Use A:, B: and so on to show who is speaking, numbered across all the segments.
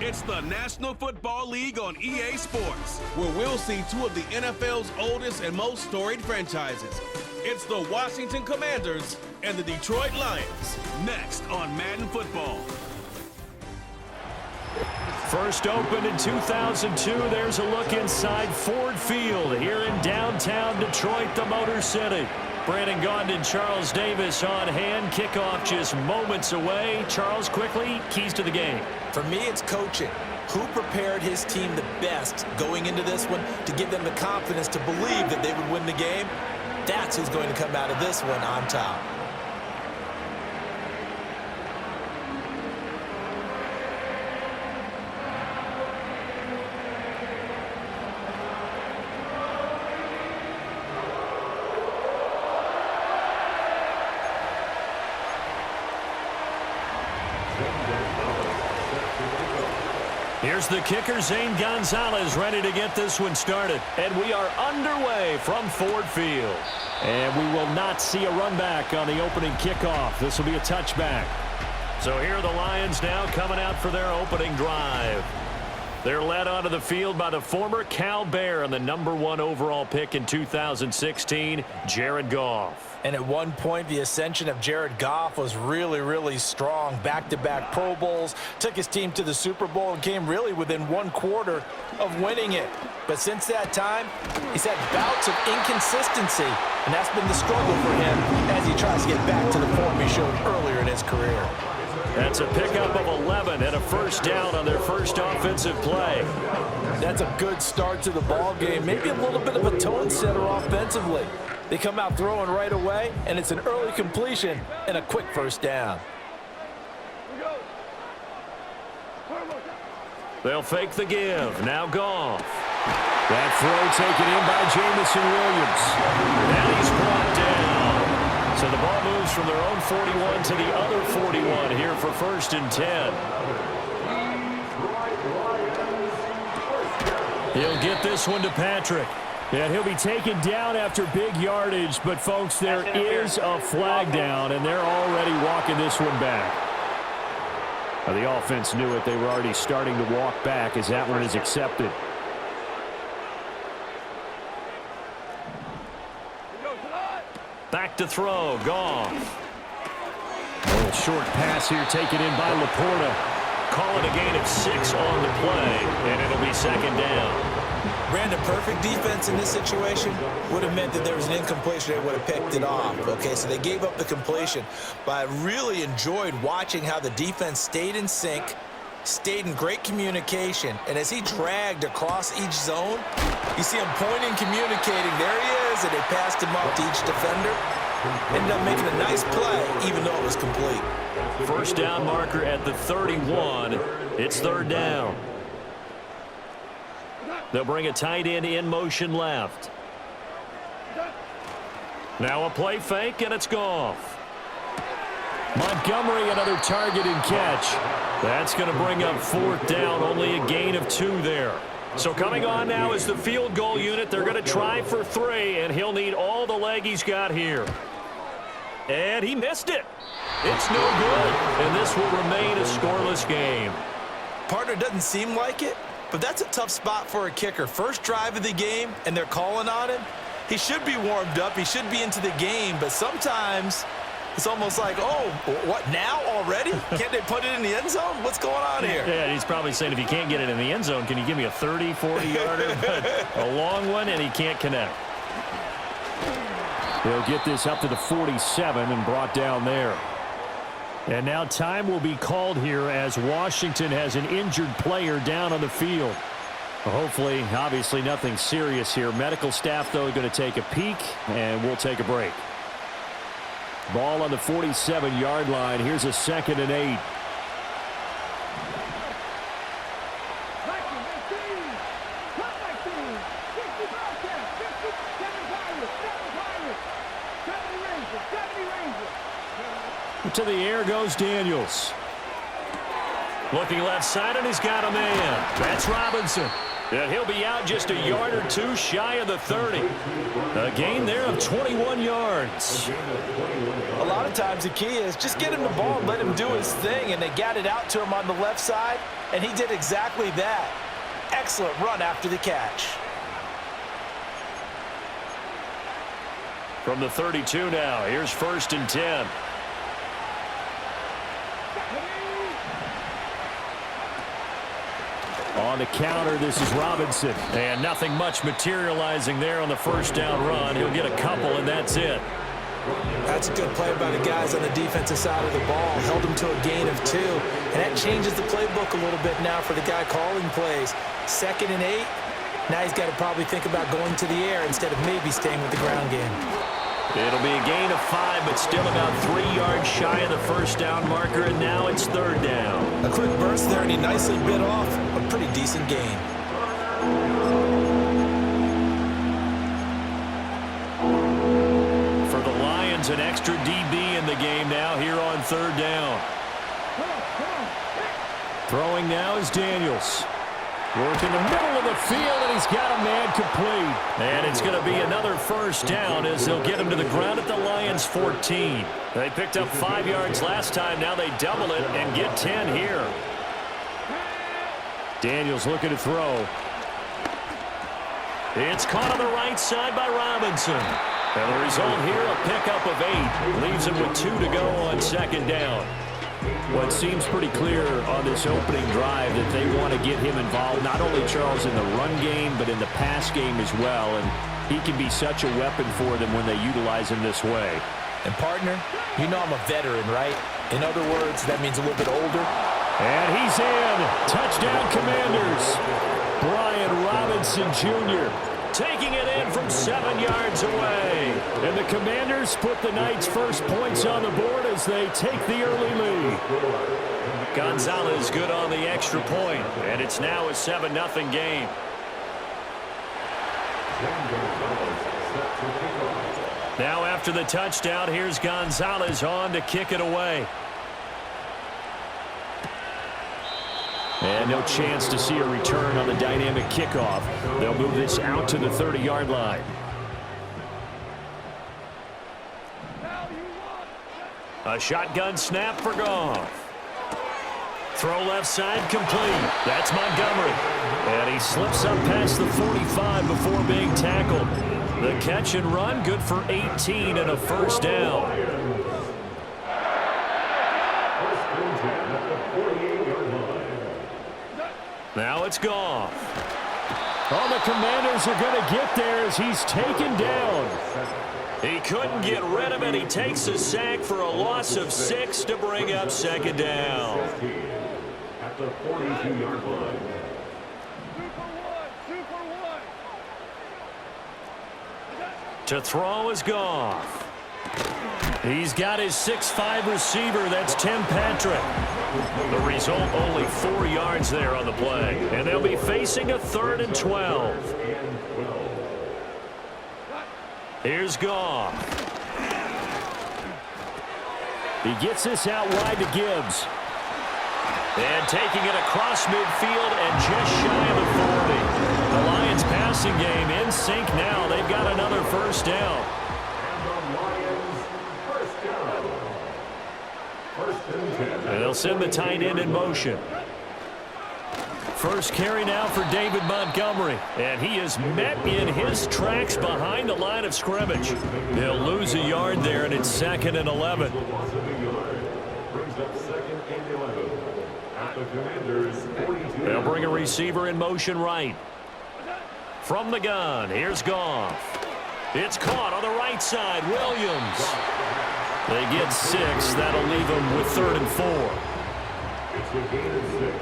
A: It's the National Football League on EA Sports,
B: where we'll see two of the NFL's oldest and most storied franchises. It's the Washington Commanders and the Detroit Lions.
A: Next on Madden Football.
C: First opened in 2002, there's a look inside Ford Field here in downtown Detroit, the Motor City. Brandon Gaudin and Charles Davis on hand. Kickoff just moments away. Charles, quickly, keys to the game.
D: For me, it's coaching. Who prepared his team the best going into this one to give them the confidence to believe that they would win the game? That's who's going to come out of this one on top.
C: Here's the kicker, Zane Gonzalez, ready to get this one started. And we are underway from Ford Field. And we will not see a run back on the opening kickoff. This will be a touchback. So here are the Lions now coming out for their opening drive. They're led onto the field by the former Cal Bear and the #1 overall pick in 2016, Jared Goff.
D: And at one point, the ascension of Jared Goff was really, really strong. Back-to-back Pro Bowls, took his team to the Super Bowl and came really within 1/4 of winning it. But since that time, he's had bouts of inconsistency, and that's been the struggle for him as he tries to get back to the form he showed earlier in his career.
C: That's a pickup of 11 and a first down on their first offensive play.
D: That's a good start to the ball game. Maybe a little bit of a tone setter offensively. They come out throwing right away, and it's an early completion and a quick first down.
C: They'll fake the give. Now Goff. That throw taken in by Jamison Williams. And he's brought down. So the ball moves from their own 41 to the other 41 here for 1st and 10. He'll get this one to Patrick. And he'll be taken down after big yardage. But, folks, there is a flag down, and they're already walking this one back. Now, the offense knew it. They were already starting to walk back as that one is accepted. Back to throw. Goff. A little short pass here taken in by Laporta. Call it a gain of 6 on the play, and it'll be 2nd down.
D: Brandon, perfect defense in this situation would have meant that there was an incompletion. They would have picked it off. Okay, so they gave up the completion. But I really enjoyed watching how the defense stayed in sync, stayed in great communication. And as he dragged across each zone, you see him pointing, communicating. There he is, and they passed him up to each defender. Ended up making a nice play, even though it was complete.
C: First down marker at the 31. It's 3rd down. They'll bring a tight end in motion left. Now a play fake, and it's Goff. Montgomery, another target and catch. That's going to bring up 4th down, only a gain of 2 there. So coming on now is the field goal unit. They're going to try for 3, and he'll need all the leg he's got here. And he missed it. It's no good, and this will remain a scoreless game.
D: Partner, doesn't seem like it, but that's a tough spot for a kicker. First drive of the game, and they're calling on him. He should be warmed up. He should be into the game, but sometimes it's almost like, oh, what, now already? Can't they put it in the end zone? What's going on here?
C: Yeah, he's probably saying, if you can't get it in the end zone, can you give me a 30, 40-yarder? But a long one, and he can't connect. They'll get this up to the 47 and brought down there. And now time will be called here as Washington has an injured player down on the field. Hopefully, obviously, nothing serious here. Medical staff, though, going to take a peek, and we'll take a break. Ball on the 47-yard line. Here's a 2nd and 8. To the air goes Daniels. Looking left side, and he's got a man. That's Robinson. And he'll be out just a yard or two shy of the 30. A gain there of 21 yards.
D: A lot of times the key is just get him the ball and let him do his thing, and they got it out to him on the left side, and he did exactly that. Excellent run after the catch.
C: From the 32 now, here's 1st and 10. On the counter, this is Robinson. And nothing much materializing there on the first down run. He'll get a couple, and that's it.
D: That's a good play by the guys on the defensive side of the ball. Held him to a gain of 2. And that changes the playbook a little bit now for the guy calling plays. 2nd and 8. Now he's got to probably think about going to the air instead of maybe staying with the ground game.
C: It'll be a gain of 5, but still about 3 yards shy of the first down marker, and now it's 3rd down.
D: A quick burst there, and he nicely bit off a pretty decent gain.
C: For the Lions, an extra DB in the game now here on 3rd down. Throwing now is Daniels. Working the middle of the field, and he's got a man complete. And it's going to be another first down as they'll get him to the ground at the Lions' 14. They picked up 5 yards last time. Now they double it and get 10 here. Daniels looking to throw. It's caught on the right side by Robinson. And the result here, a pickup of 8. Leaves him with 2 to go on 2nd down. Well, it seems pretty clear on this opening drive that they want to get him involved, not only, Charles, in the run game, but in the pass game as well. And he can be such a weapon for them when they utilize him this way.
D: And, partner, you know I'm a veteran, right? In other words, that means a little bit older.
C: And he's in. Touchdown, Commanders. Brian Robinson Jr. taking it in from 7 yards away. And the Commanders put the Knights' first points on the board as they take the early lead. Gonzalez good on the extra point, and it's now a 7-0 game. Now after the touchdown, here's Gonzalez on to kick it away. And no chance to see a return on the dynamic kickoff. They'll move this out to the 30-yard line. A shotgun snap for Goff. Throw left side complete. That's Montgomery. And he slips up past the 45 before being tackled. The catch and run good for 18 and a first down. Now it's Goff. Oh, the Commanders are going to get there as he's taken down. He couldn't get rid of it. He takes a sack for a loss of 6 to bring up 2nd down.
E: At the 42-yard line.
C: To throw is Goff. He's got his 6'5" receiver. That's Tim Patrick. The result, only 4 yards there on the play. And they'll be facing a 3rd and 12. Here's Goff. He gets this out wide to Gibbs. And taking it across midfield and just shy of the 40. The Lions passing game in sync now. They've got another first down. And they'll send the tight end in motion. First carry now for David Montgomery. And he is met in his tracks behind the line of scrimmage. They'll lose a yard there, and it's 2nd and 11. They'll bring a receiver in motion right. From the gun, here's Goff. It's caught on the right side, Williams. They get 6. That'll leave them with 3rd and 4.
E: It's a gain of 6.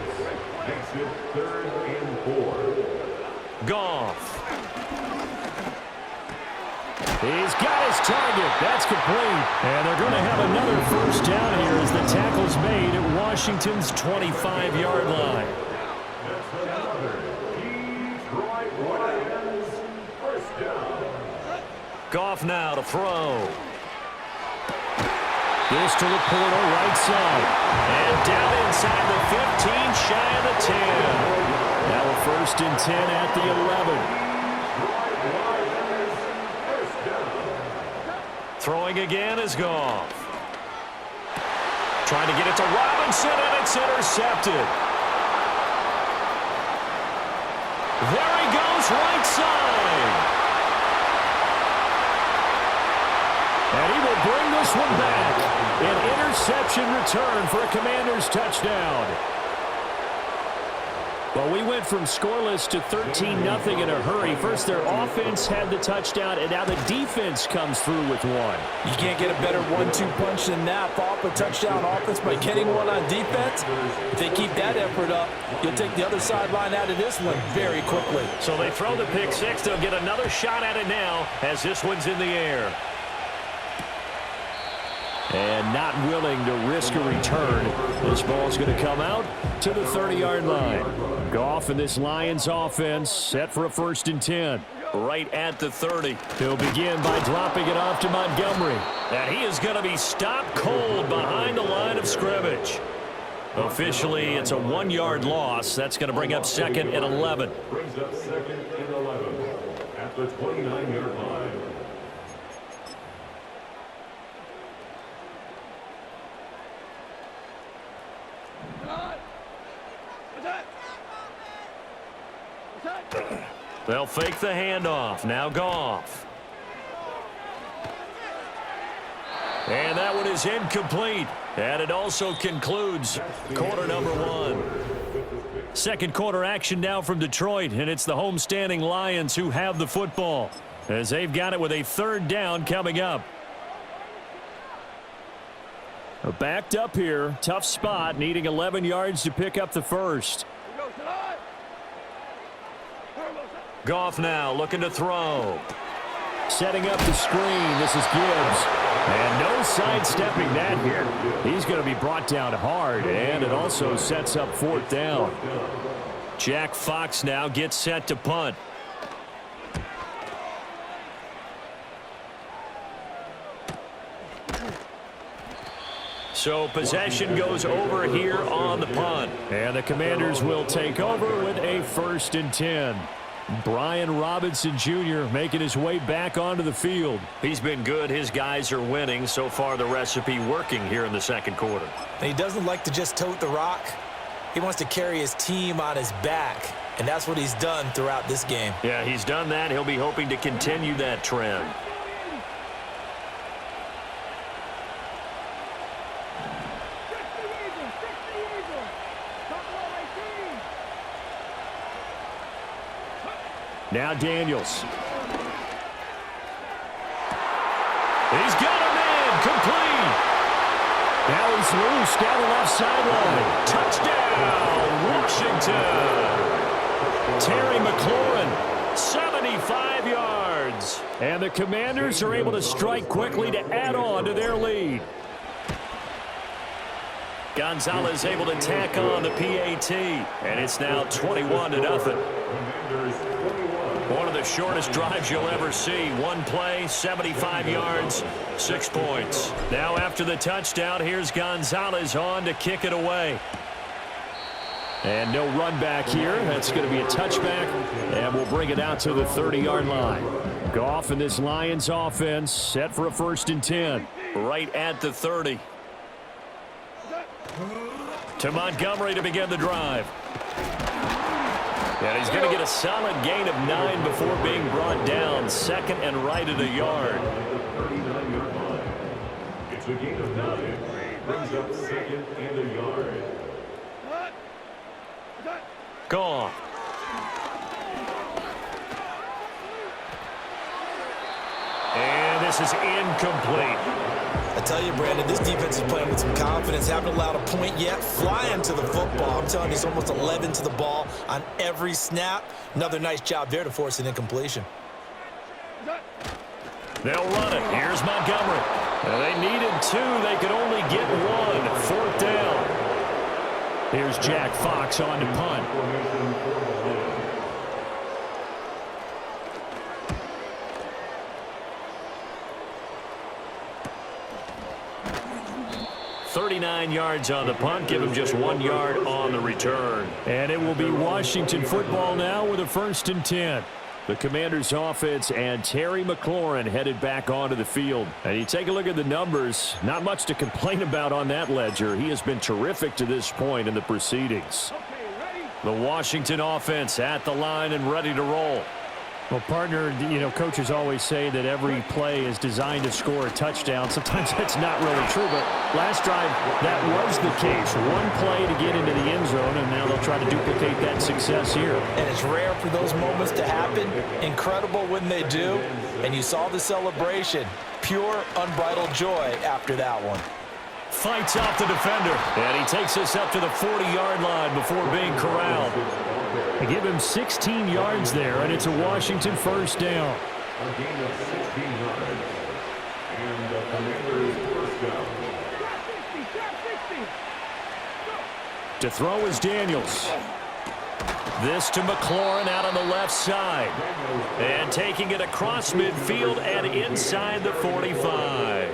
E: Makes it 3rd and 4.
C: Goff. He's got his target. That's complete. And they're going to have another first down here as the tackle's made at Washington's 25-yard line.
E: That's another Detroit Lions first down.
C: Goff now to throw. This to Laporta, right side. And down inside the 15, shy of the 10. Now a first and 10 at the 11. Throwing again is Goff. Trying to get it to Robinson, and it's intercepted. There he goes, right side. And he will bring this one back. An interception return for a Commanders touchdown. Well, we went from scoreless to 13-0 in a hurry. First, their offense had the touchdown, and now the defense comes through with one.
D: You can't get a better 1-2 punch than that. Follow up a touchdown offense by getting one on defense. If they keep that effort up, you'll take the other sideline out of this one very quickly.
C: So they throw the pick six. They'll get another shot at it now as this one's in the air. And not willing to risk a return. This ball's going to come out to the 30-yard line. Goff and this Lions offense set for a first and 10. Right at the 30. He'll begin by dropping it off to Montgomery. And he is going to be stopped cold behind the line of scrimmage. Officially, it's a 1-yard loss. That's going to bring up second and 11.
E: Brings up second and 11 at the 29-yard line.
C: They'll fake the handoff. Now Goff. And that one is incomplete. And it also concludes quarter number one. Second quarter action now from Detroit, and it's the homestanding Lions who have the football as they've got it with a third down coming up. Backed up here. Tough spot, needing 11 yards to pick up the first. Goff now looking to throw. Setting up the screen. This is Gibbs. And no sidestepping that here. He's going to be brought down hard, and it also sets up fourth down. Jack Fox now gets set to punt. So possession goes over here on the punt. And the Commanders will take over with a first and 10. Brian Robinson Jr. making his way back onto the field. He's been good. His guys are winning. So far, the recipe working here in the second quarter.
D: And he doesn't like to just tote the rock. He wants to carry his team on his back, and that's what he's done throughout this game.
C: Yeah, he's done that. He'll be hoping to continue that trend. Now Daniels. He's got him in. Complete. Now he's loose down the left sideline. Touchdown, Washington. Terry McLaurin, 75 yards. And the Commanders are able to strike quickly to add on to their lead. Gonzalez able to tack on the PAT. And it's now 21-0. One of the shortest drives you'll ever see. One play, 75 yards, 6 points. Now after the touchdown, here's Gonzalez on to kick it away. And no run back here. That's going to be a touchback, and we'll bring it out to the 30-yard line. Goff and this Lions offense set for a first and 10. Right at the 30. To Montgomery to begin the drive. And he's going to get a solid gain of 9 before being brought down. Second and right at a yard.
E: Thirty-nine-yard line. It's a gain of 9. Brings up second and a yard.
C: Gone. And this is incomplete.
D: I tell you, Brandon, this defense is playing with some confidence. Haven't allowed a point yet. Flying to the football. I'm telling you, it's almost 11 to the ball on every snap. Another nice job there to force an incompletion.
C: They'll run it. Here's Montgomery. They needed 2. They could only get 1. Fourth down. Here's Jack Fox on to punt. 39 yards on the punt, give him just 1 yard on the return. And it will be Washington football now with a 1st and 10. The Commanders offense and Terry McLaurin headed back onto the field. And you take a look at the numbers, not much to complain about on that ledger. He has been terrific to this point in the proceedings. The Washington offense at the line and ready to roll.
F: Well, partner, coaches always say that every play is designed to score a touchdown. Sometimes that's not really true, but last drive, that was the case. One play to get into the end zone, and now they'll try to duplicate that success here.
D: And it's rare for those moments to happen. Incredible when they do. And you saw the celebration. Pure, unbridled joy after that one.
C: Fights off the defender, and he takes us up to the 40-yard line before being corralled.
F: They give him 16 yards there, and it's a Washington 1st down.
E: A gain of 16 yards. And the Commanders' 1st down.
C: To throw is Daniels. This to McLaurin out on the left side. And taking it across midfield and inside the 45.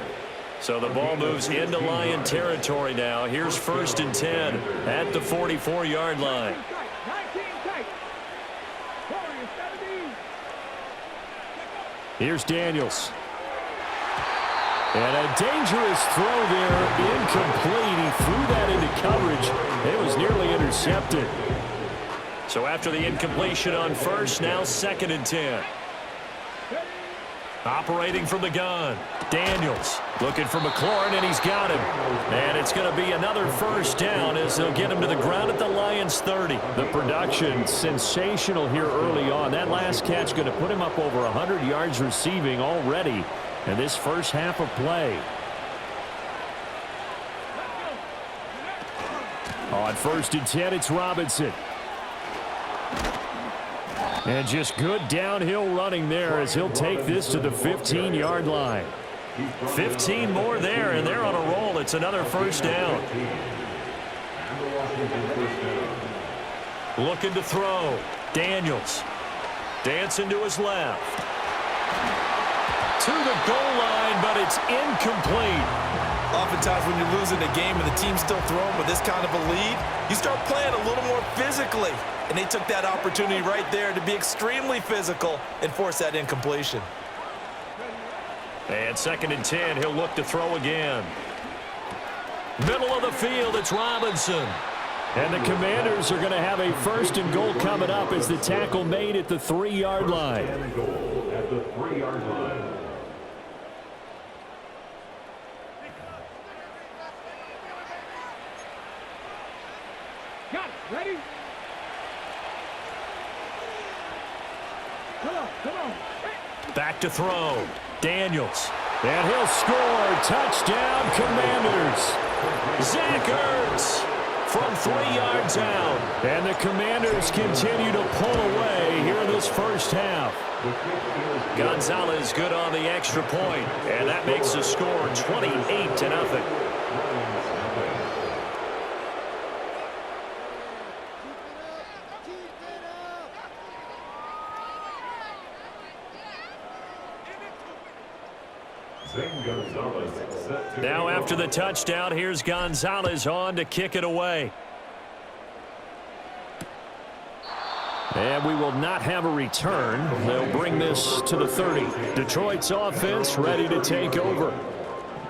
C: So the ball moves into Lion territory now. Here's 1st and 10 at the 44-yard line.
F: Here's Daniels. And a dangerous throw there, incomplete. He threw that into coverage. It was nearly intercepted.
C: So after the incompletion on 1st, now 2nd and 10. Operating from the gun, Daniels looking for McLaurin, and he's got him. And it's going to be another 1st down as they'll get him to the ground at the Lions' 30.
F: The production sensational here early on. That last catch going to put him up over 100 yards receiving already in this first half of play. On 1st and 10, it's Robinson. And just good downhill running there as he'll take this to the 15-yard line.
C: 15 more there, and they're on a roll. It's another 1st down. Looking to throw. Daniels. Dancing to his left. To the goal line, but it's incomplete.
D: Oftentimes when you're losing a game and the team's still throwing with this kind of a lead, you start playing a little more physically. And they took that opportunity right there to be extremely physical and force that incompletion.
C: And 2nd and 10, he'll look to throw again. Middle of the field, it's Robinson.
F: And the Commanders are going to have a 1st and goal coming up as the tackle made at the 3-yard line.
E: And goal at the 3-yard line.
G: Got it. Ready? Come on.
C: Back to throw. Daniels. And he'll score. Touchdown, Commanders. Zach Ertz from 3 yards out.
F: And the Commanders continue to pull away here in this first half.
C: Gonzalez good on the extra point, and that makes the score 28-0. Now after the touchdown, here's Gonzalez on to kick it away.
F: And we will not have a return. They'll bring this to the 30. Detroit's offense ready to take over.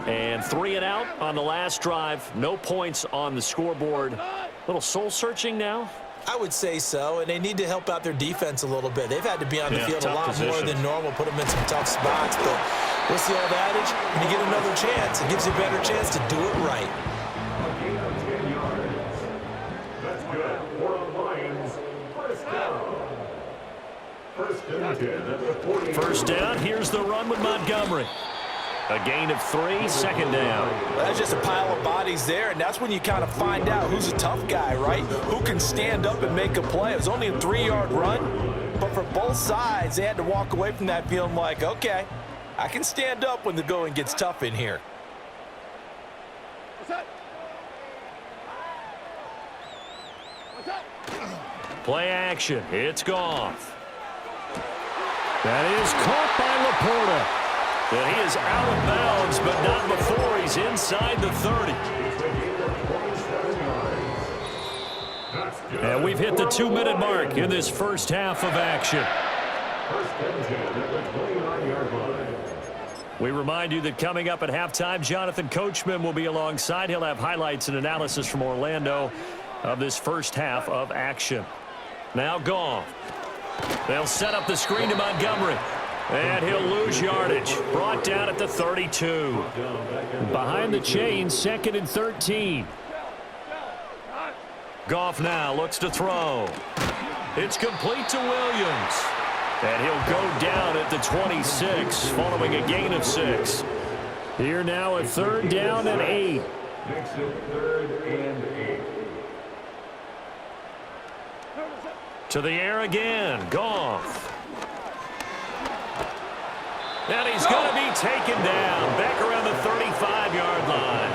C: And 3 and out on the last drive. No points on the scoreboard. A little soul-searching now.
D: I would say so, and they need to help out their defense a little bit. They've had to be on the field a lot more than normal, put them in some tough spots. But what's the old adage? When you get another chance, it gives you a better chance to do it right.
E: That's good. For the Lions, 1st down. 1st and 10 at the 40.
C: 1st down, here's the run with Montgomery. A gain of 3, 2nd down.
D: That's just a pile of bodies there, and that's when you kind of find out who's a tough guy, right? Who can stand up and make a play. It was only a 3-yard run, but for both sides, they had to walk away from that feeling like, okay, I can stand up when the going gets tough in here.
C: Play action. It's Goff.
F: That is caught by Laporta.
C: And he is out of bounds, but not before he's inside the 30. And we've hit the 2-minute mark in this first half of action.
E: First and 10 at the 29-yard line.
C: We remind you that coming up at halftime, Jonathan Coachman will be alongside. He'll have highlights and analysis from Orlando of this first half of action. Now Goff. They'll set up the screen to Montgomery. And he'll lose yardage. Brought down at the 32. Behind the chain, 2nd and 13. Goff now looks to throw. It's complete to Williams. And he'll go down at the 26 following a gain of 6. Here now a 3rd down and 8.
E: Next up, 3rd and 8.
C: To the air again. Goff. And he's going to be taken down back around the 35-yard line.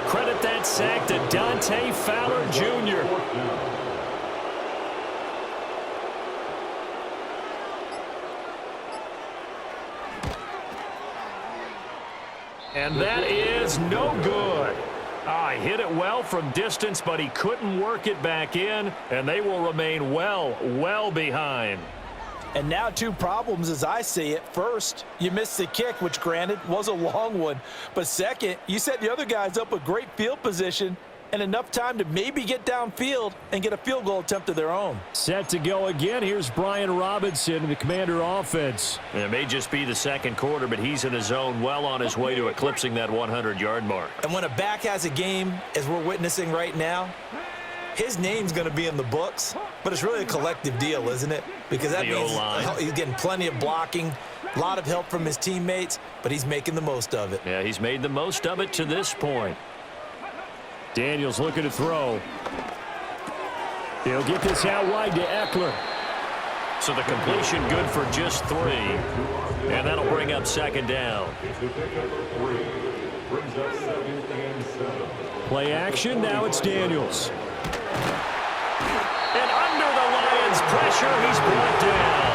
C: Credit that sack to Dante Fowler Jr. And that is no good. He hit it well from distance, but he couldn't work it back in, and they will remain well behind.
D: And now 2 problems as I see it. First, you missed the kick, which granted was a long one. But second, you set the other guys up with great field position and enough time to maybe get downfield and get a field goal attempt of their own.
F: Set to go again. Here's Brian Robinson, the Commander offense.
C: And it may just be the second quarter, but he's in his zone, well on his way to eclipsing that 100-yard mark.
D: And when a back has a game, as we're witnessing right now, his name's going to be in the books, but it's really a collective deal, isn't it? Because that means he's getting plenty of blocking, a lot of help from his teammates, but he's making the most of it.
C: Yeah, he's made the most of it to this point.
F: Daniels looking to throw. He'll get this out wide to Eckler.
C: So the completion good for just 3. And that'll bring up 2nd down.
E: It's the pickup of 3. Brings up 2nd and 7.
F: Play action. Now it's Daniels.
C: And under the Lions' pressure, he's brought down.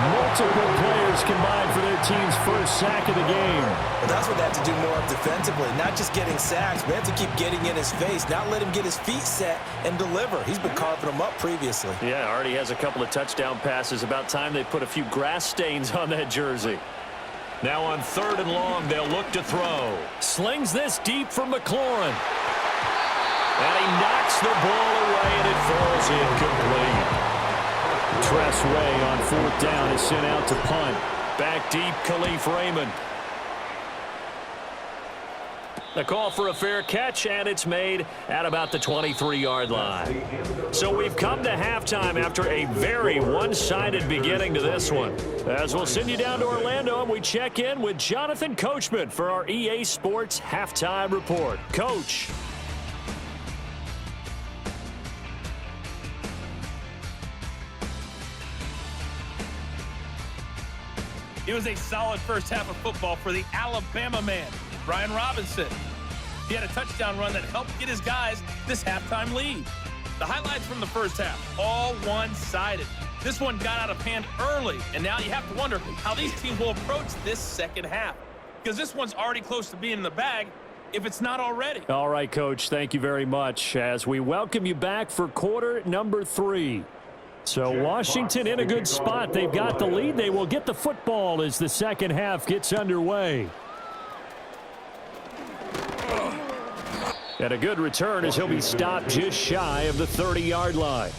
F: Multiple players combined for their team's first sack of the game.
D: Well, that's what they have to do more of defensively. Not just getting sacks, but they have to keep getting in his face, not let him get his feet set and deliver. He's been carving them up previously.
C: Yeah, already has a couple of touchdown passes. About time they put a few grass stains on that jersey. Now on 3rd and long, they'll look to throw. Slings this deep for McLaurin. And he knocks the ball away, and it falls incomplete.
F: Tress Way on 4th down is sent out to punt.
C: Back deep, Khalif Raymond. The call for a fair catch, and it's made at about the 23-yard line. So we've come to halftime after a very one-sided beginning to this one. As we'll send you down to Orlando, and we check in with Jonathan Coachman for our EA Sports Halftime Report. Coach.
B: It was a solid first half of football for the Alabama man, Brian Robinson. He had a touchdown run that helped get his guys this halftime lead. The highlights from the first half, all one-sided. This one got out of hand early, and now you have to wonder how these teams will approach this second half. Because this one's already close to being in the bag, if it's not already.
F: All right, Coach, thank you very much as we welcome you back for quarter number 3. So Washington in a good spot. They've got the lead. They will get the football as the second half gets underway. And a good return as he'll be stopped just shy of the 30-yard line.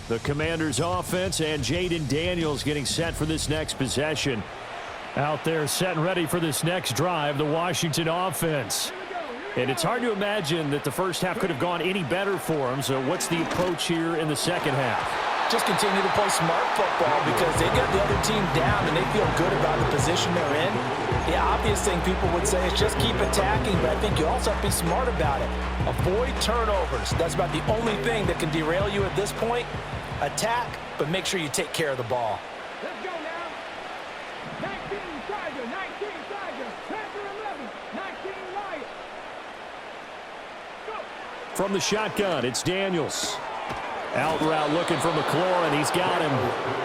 F: The Commanders' offense and Jaden Daniels getting set for this next possession. Out there set and ready for this next drive, the Washington offense. And it's hard to imagine that the first half could have gone any better for them. So what's the approach here in the second half?
D: Just continue to play smart football because they got the other team down and they feel good about the position they're in. The obvious thing people would say is just keep attacking, but I think you also have to be smart about it. Avoid turnovers. That's about the only thing that can derail you at this point. Attack, but make sure you take care of the ball.
G: Let's go now. 19 Tiger, 19 Tiger, Panther 11, 19 Lion. Go.
F: From the shotgun, it's Daniels. Out route looking for McLaurin. He's got him.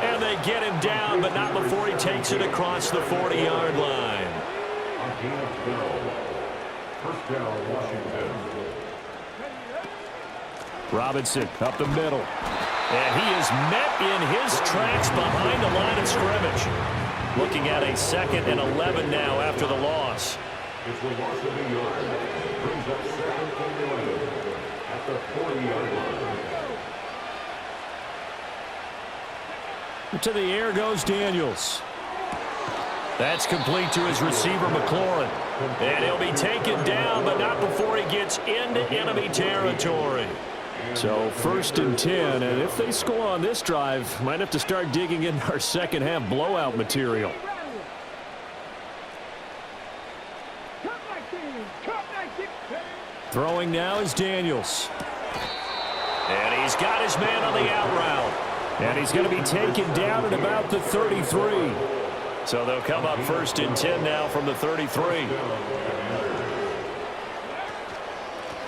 C: And they get him down, but not before he takes it across the 40-yard line.
E: First down, Washington.
F: Robinson up the middle. And he is met in his tracks behind the line of scrimmage. Looking at a 2nd and 11 now after the loss.
E: It's the loss of a yard. Brings up 2nd and 11 at the 40-yard line.
F: To the air goes Daniels. That's complete to his receiver, McLaurin. And he'll be taken down, but not before he gets into enemy territory. So 1st and 10, and if they score on this drive, might have to start digging in our second half blowout material. Throwing now is Daniels. And he's got his man on the out route. And he's going to be taken down at about the 33. So they'll come up 1st and 10 now from the 33.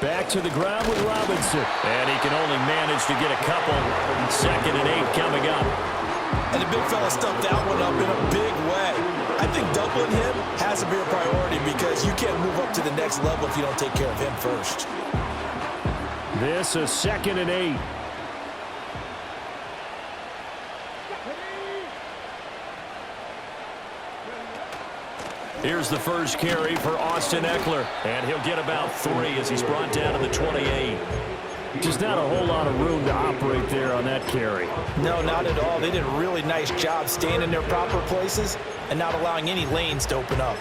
F: Back to the ground with Robinson. And he can only manage to get a couple. 2nd and 8 coming up.
D: And the big fella stuffed that one up in a big way. I think doubling him has to be a priority because you can't move up to the next level if you don't take care of him first.
F: This is 2nd and 8. Here's the first carry for Austin Eckler. And he'll get about 3 as he's brought down to the 28. Just not a whole lot of room to operate there on that carry.
D: No, not at all. They did a really nice job staying in their proper places and not allowing any lanes to open up.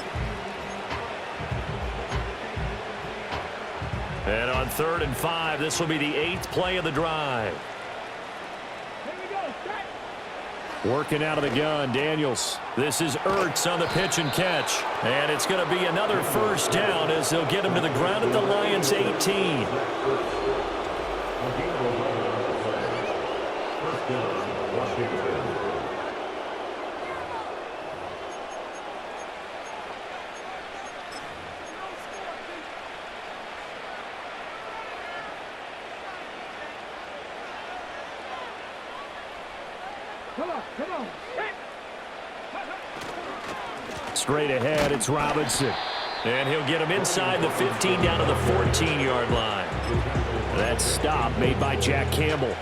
C: And on 3rd and 5, this will be the 8th play of the drive.
F: Working out of the gun, Daniels. This is Ertz on the pitch and catch. And it's going to be another 1st down as they'll get him to the ground at the Lions' 18.
E: 1st down, Washington.
G: Come on.
F: Straight ahead, it's Robinson. And he'll get him inside the 15 down to the 14-yard line. That stop made by Jack Campbell.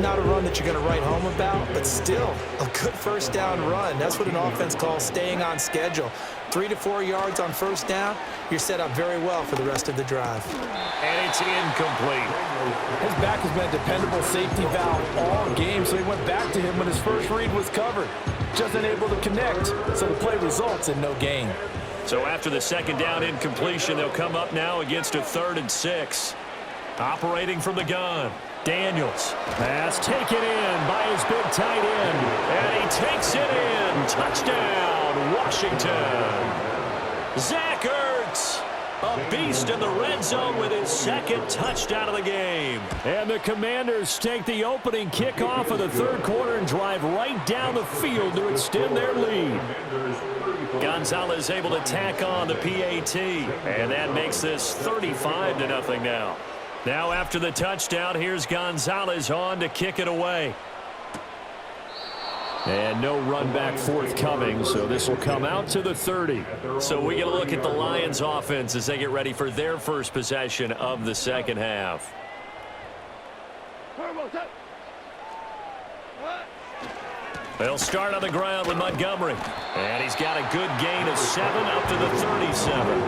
D: Not a run that you're going to write home about, but still a good 1st down run. That's what an offense calls staying on schedule. 3 to 4 yards on 1st down, you're set up very well for the rest of the drive.
F: And it's incomplete.
H: His back has been a dependable safety valve all game, so he went back to him when his first read was covered. Just unable to connect, so the play results in no gain.
C: So after the 2nd down incompletion, they'll come up now against a 3rd and 6. Operating from the gun, Daniels.
F: Pass taken in by his big tight end.
C: And he takes it in. Touchdown, Washington. Zach Ertz, a beast in the red zone with his 2nd touchdown of the game.
F: And the Commanders take the opening kickoff of the 3rd quarter and drive right down the field to extend their lead.
C: Gonzalez able to tack on the PAT. And that makes this 35-0 now. Now after the touchdown, here's Gonzalez on to kick it away.
F: And no run back forthcoming, so this will come out to the 30.
C: So we get a look at the Lions offense as they get ready for their first possession of the 2nd half. They'll start on the ground with Montgomery. And he's got a good gain of 7 up to the 37.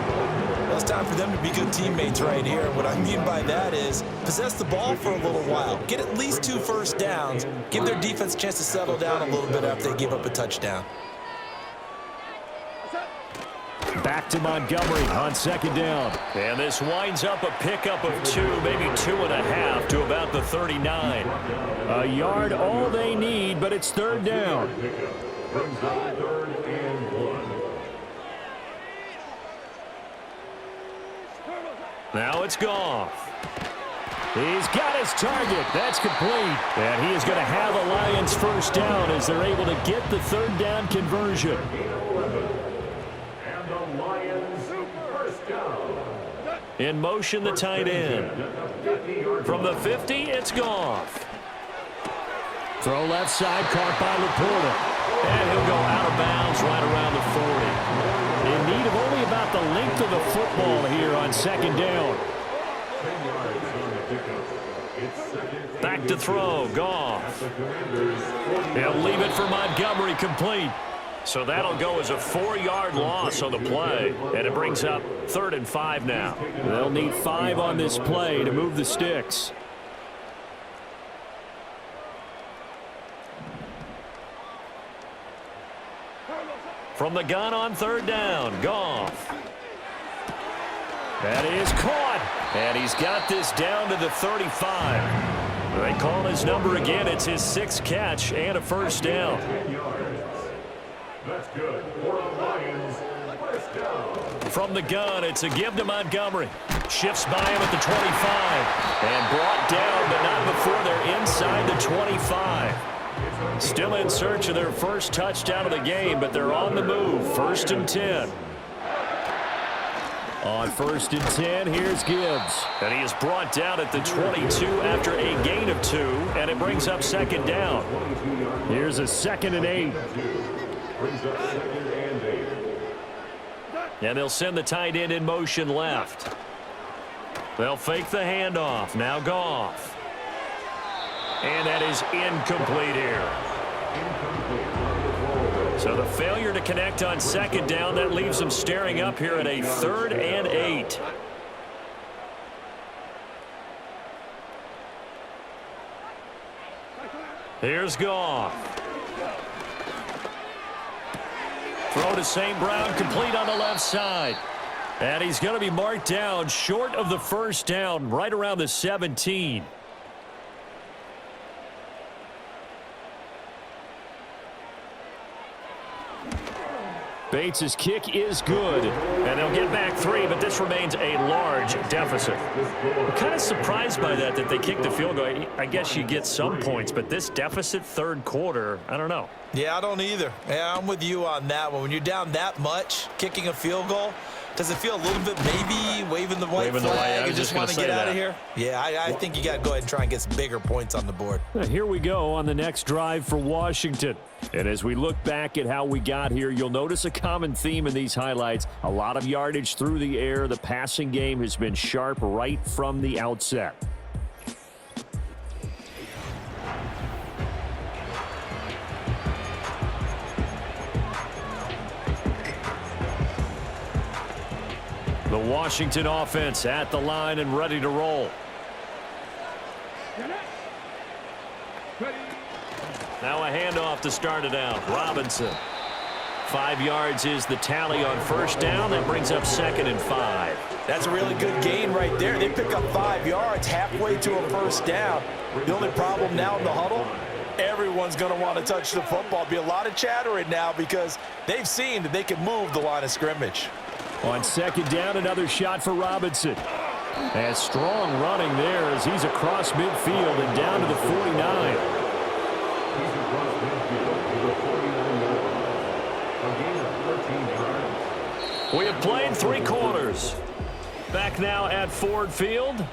D: Well, it's time for them to be good teammates right here. And what I mean by that is possess the ball for a little while. Get at least 2 1st downs. Give their defense a chance to settle down a little bit after they give up a touchdown.
F: Back to Montgomery on 2nd down.
C: And this winds up a pickup of 2, maybe 2.5 to about the 39.
F: A yard all they need, but it's 3rd down.
E: Brings up 3rd and 1.
C: Now it's Goff.
F: He's got his target. That's complete. And he is going to have a Lions 1st down as they're able to get the 3rd down conversion.
E: And the Lions 1st down.
C: In motion, the tight end. From the 50, it's Goff.
F: Throw left side, caught by Laporta.
C: And he'll go out of bounds right around the 40.
F: In need of only about the length of the football here on 2nd down.
E: 10 yards on the pickup.
C: Back to throw, Goff. He'll leave it for Montgomery, complete. So that'll go as a 4-yard loss on the play, and it brings up 3rd and 5 now.
F: They'll need 5 on this play to move the sticks.
C: From the gun on 3rd down, Goff.
F: That is caught.
C: And he's got this down to the 35. They call his number again. It's his 6th catch and a 1st down.
E: That's good. For the Lions, 1st down.
C: From the gun, it's a give to Montgomery. Shifts by him at the 25. And brought down, but not before they're inside the 25. Still in search of their first touchdown of the game, but they're on the move. 1st and 10.
F: On 1st and 10, here's Gibbs.
C: And he is brought down at the 22 after a gain of 2, and it brings up 2nd down.
F: Here's a 2nd and 8.
E: Brings up 2nd and 8.
C: And they'll send the tight end in motion left. They'll fake the handoff. Now Goff. And that is incomplete here. So the failure to connect on 2nd down, that leaves them staring up here at a 3rd and 8. Here's Goff. Throw to St. Brown, complete on the left side. And he's going to be marked down short of the 1st down, right around the 17.
F: Bates' kick is good.
C: And they'll get back 3, but this remains a large deficit. I'm kind of surprised by that they kicked the field goal. I guess you get some points, but this deficit 3rd quarter, I don't know.
D: Yeah, I don't either. Yeah, I'm with you on that one. When you're down that much, kicking a field goal, does it feel a little bit maybe waving the white flag and just want to get out of here? Yeah, I think you got to go ahead and try and get some bigger points on the board.
F: Here we go on the next drive for Washington. And as we look back at how we got here, you'll notice a common theme in these highlights. A lot of yardage through the air. The passing game has been sharp right from the outset. The Washington offense at the line and ready to roll. Now a handoff to start it out. Robinson. 5 yards is the tally on 1st down. That brings up 2nd and 5.
D: That's a really good gain right there. They pick up 5 yards halfway to a 1st down. The only problem now in the huddle, everyone's going to want to touch the football. Be a lot of chattering now because they've seen that they can move the line of scrimmage.
F: On 2nd down, another shot for Robinson. And strong running there as he's across midfield and down to the 49.
C: We have played 3 quarters. Back now at Ford Field.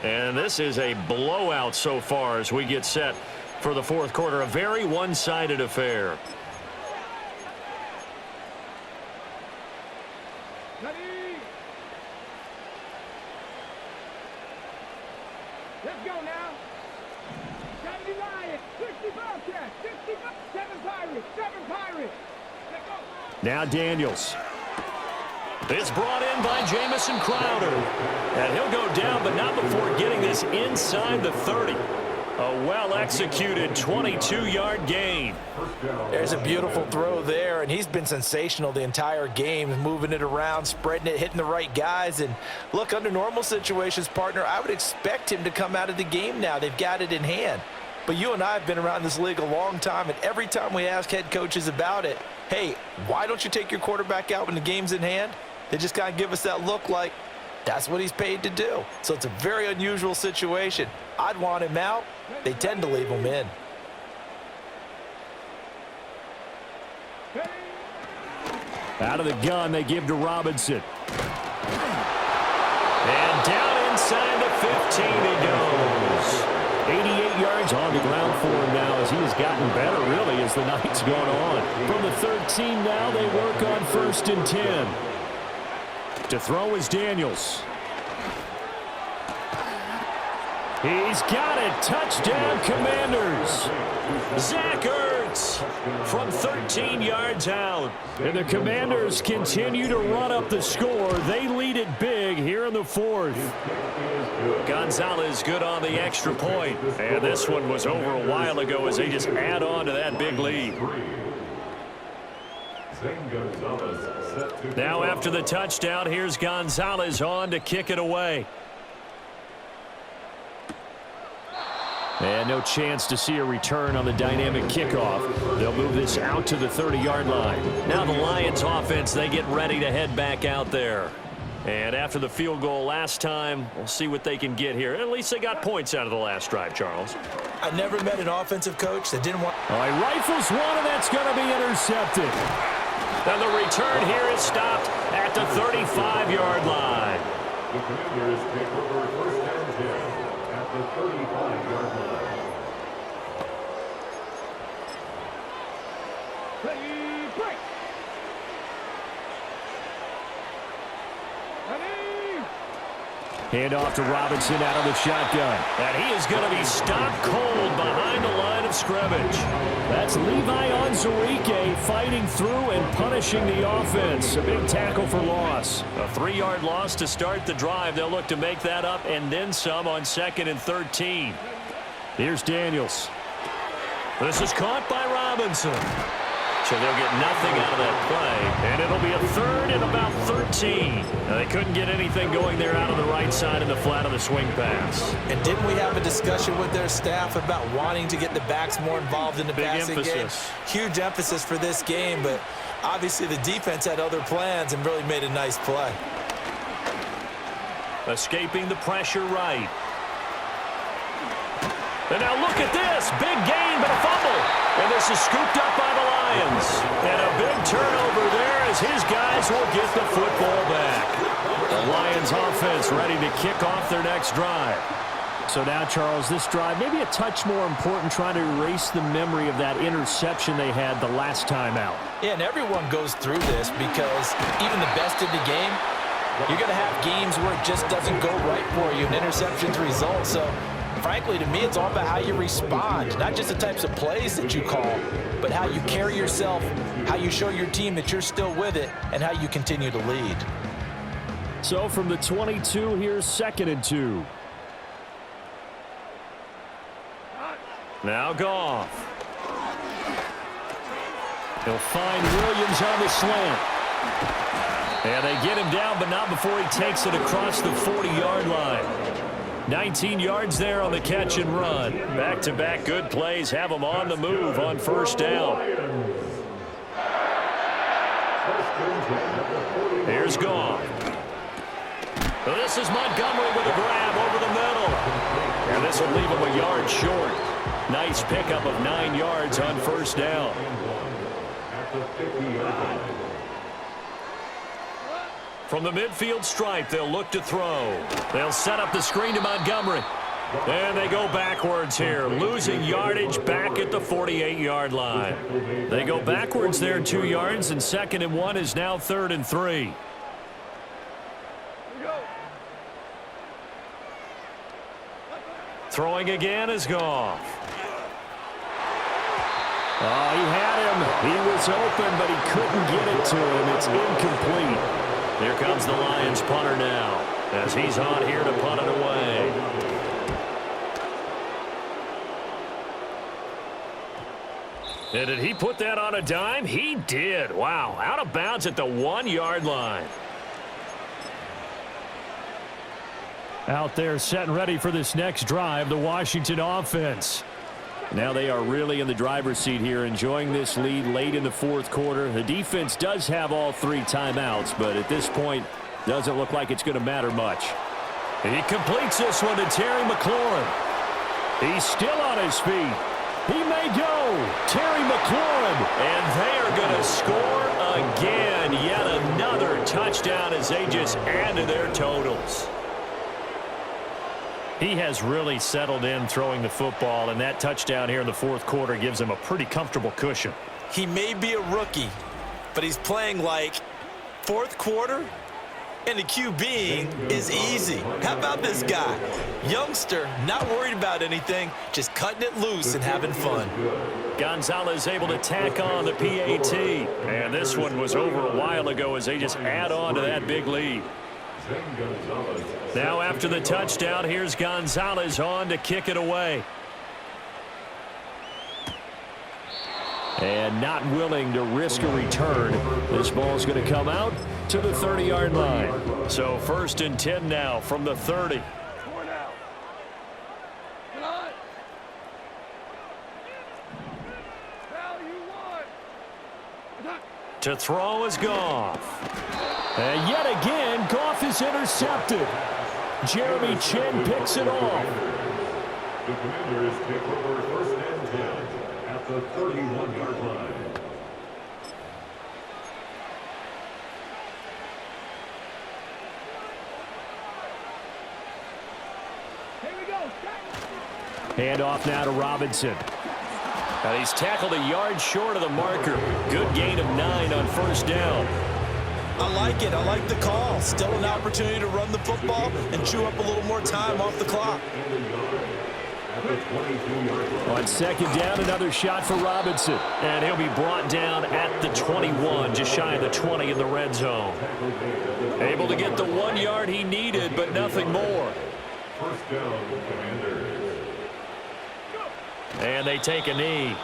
C: And this is a blowout so far as we get set for the 4th quarter. A very one-sided affair.
G: Let's go now. 70 Lions, 60 Bobcats, 60 7 Pirates, 7 Pirates. Let's go.
F: Now Daniels.
C: It's brought in by Jamison Crowder. And he'll go down, but not before getting this inside the 30. A well-executed 22-yard gain.
D: There's a beautiful throw there, and he's been sensational the entire game, moving it around, spreading it, hitting the right guys. And look, under normal situations, partner, I would expect him to come out of the game now. They've got it in hand. But you and I have been around this league a long time, and every time we ask head coaches about it, hey, why don't you take your quarterback out when the game's in hand? They just kind of give us that look like that's what he's paid to do. So it's a very unusual situation. I'd want him out. They tend to leave him in.
F: Out of the gun, they give to Robinson.
C: And down inside the 15 he goes.
F: 88 yards on the ground for him now as he has gotten better, really, as the night's gone on. From the 13 now, they work on 1st and 10. To throw is Daniels. He's got it. Touchdown, Commanders.
C: Zach Ertz from 13 yards out.
F: And the Commanders continue to run up the score. They lead it big here in the fourth.
C: Gonzalez good on the extra point. And this one was over a while ago as they just add on to that big lead. Now after the touchdown, here's Gonzalez on to kick it away.
F: And no chance to see a return on the dynamic kickoff. They'll move this out to the 30-yard line.
C: Now the Lions offense, they get ready to head back out there. And after the field goal last time, we'll see what they can get here. At least they got points out of the last drive, Charles.
D: I never met an offensive coach that didn't want...
F: All right, rifles one, and that's going to be intercepted.
C: And the return here is stopped at the 35-yard line.
E: The Commanders take over first and 10 at the 35-yard line.
G: Ready, break. Ready.
F: Hand off to Robinson out of the shotgun.
C: And he is going to be stopped cold behind the line of scrimmage.
F: That's Levi Onwuzurike fighting through and punishing the offense. A big tackle for loss.
C: A 3-yard loss to start the drive. They'll look to make that up and then some on 2nd and 13.
F: Here's Daniels.
C: This is caught by Robinson. So they'll get nothing out of that play. And it'll be a 3rd and about 13. Now, they couldn't get anything going there out on the right side in the flat of the swing pass.
D: And didn't we have a discussion with their staff about wanting to get the backs more involved in the passing game? Huge emphasis for this game, but obviously the defense had other plans and really made a nice play.
C: Escaping the pressure right. And now look at this. Big gain, but a fumble. And this is scooped up by the Lions. And a big turnover there as his guys will get the football back.
F: The Lions offense ready to kick off their next drive. So now, Charles, this drive maybe a touch more important, trying to erase the memory of that interception they had the last time out.
D: Yeah, and everyone goes through this because even the best in the game, you're going to have games where it just doesn't go right for you and interceptions result. So frankly, to me, it's all about how you respond, not just the types of plays that you call, but how you carry yourself, how you show your team that you're still with it, and how you continue to lead.
F: So from the 22, here's 2nd and 2.
C: Now Goff.
F: He'll find Williams on the slant.
C: And they get him down, but not before he takes it across the 40-yard line. 19 yards there on the catch and run. Back-to-back good plays have them on the move on 1st down. Here's Goff. This is Montgomery with a grab over the middle. And this will leave him a yard short. Nice pickup of 9 yards on 1st down. From the midfield stripe, they'll look to throw. They'll set up the screen to Montgomery. And they go backwards here, losing yardage back at the 48-yard line. They go backwards there 2 yards, and 2nd and 1 is now 3rd and 3. Throwing again is Goff.
F: Oh, he had him. He was open, but he couldn't get it to him. It's incomplete.
C: Here comes the Lions punter now, as he's on here to punt it away. And did he put that on a dime? He did. Wow, out of bounds at the 1-yard line.
F: Out there set and ready for this next drive, the Washington offense. Now they are really in the driver's seat here, enjoying this lead late in the 4th quarter. The defense does have all 3 timeouts, but at this point, doesn't look like it's going to matter much.
C: He completes this one to Terry McLaurin.
F: He's still on his feet. He may go. Terry McLaurin.
C: And they are going to score again. Yet another touchdown as they just add to their totals.
F: He has really settled in throwing the football, and that touchdown here in the 4th quarter gives him a pretty comfortable cushion.
D: He may be a rookie, but he's playing like 4th quarter. And the QBing is easy. How about this guy? Youngster, not worried about anything, just cutting it loose and having fun.
C: Gonzalez able to tack on the PAT. And this one was over a while ago as they just add on to that big lead. Now after the touchdown, here's Gonzalez on to kick it away. And not willing to risk a return. This ball's going to come out to the 30-yard line. So 1st and 10 now from the 30. To throw is Goff. And yet again, Goff is intercepted. Jeremy Chinn picks it off.
E: The Commanders take over 1st and 10 at the 31-yard line.
G: Here we go.
F: Hand off now to Robinson.
C: And he's tackled a yard short of the marker. Good gain of 9 on 1st down.
D: I like it. I like the call. Still an opportunity to run the football and chew up a little more time off the clock.
F: On 2nd down, another shot for Robinson.
C: And he'll be brought down at the 21, just shy of the 20 in the red zone. Able to get the 1 yard he needed, but nothing more.
E: 1st down, Commanders.
C: And they take a knee.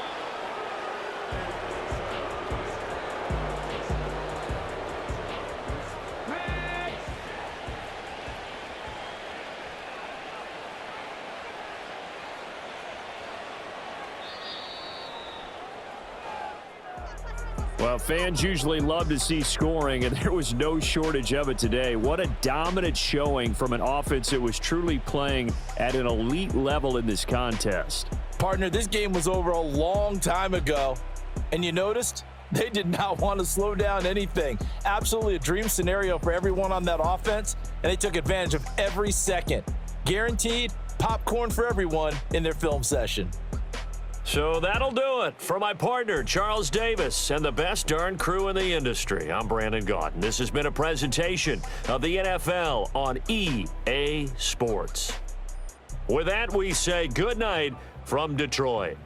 F: Well, fans usually love to see scoring, and there was no shortage of it today. What a dominant showing from an offense that was truly playing at an elite level in this contest.
H: Partner, this game was over a long time ago, and you noticed they did not want to slow down anything. Absolutely a dream scenario for everyone on that offense, and they took advantage of every second. Guaranteed popcorn for everyone in their film session.
C: So that'll do it for my partner, Charles Davis, and the best darn crew in the industry. I'm Brandon Gaudin. This has been a presentation of the NFL on EA Sports. With that, we say good night from Detroit.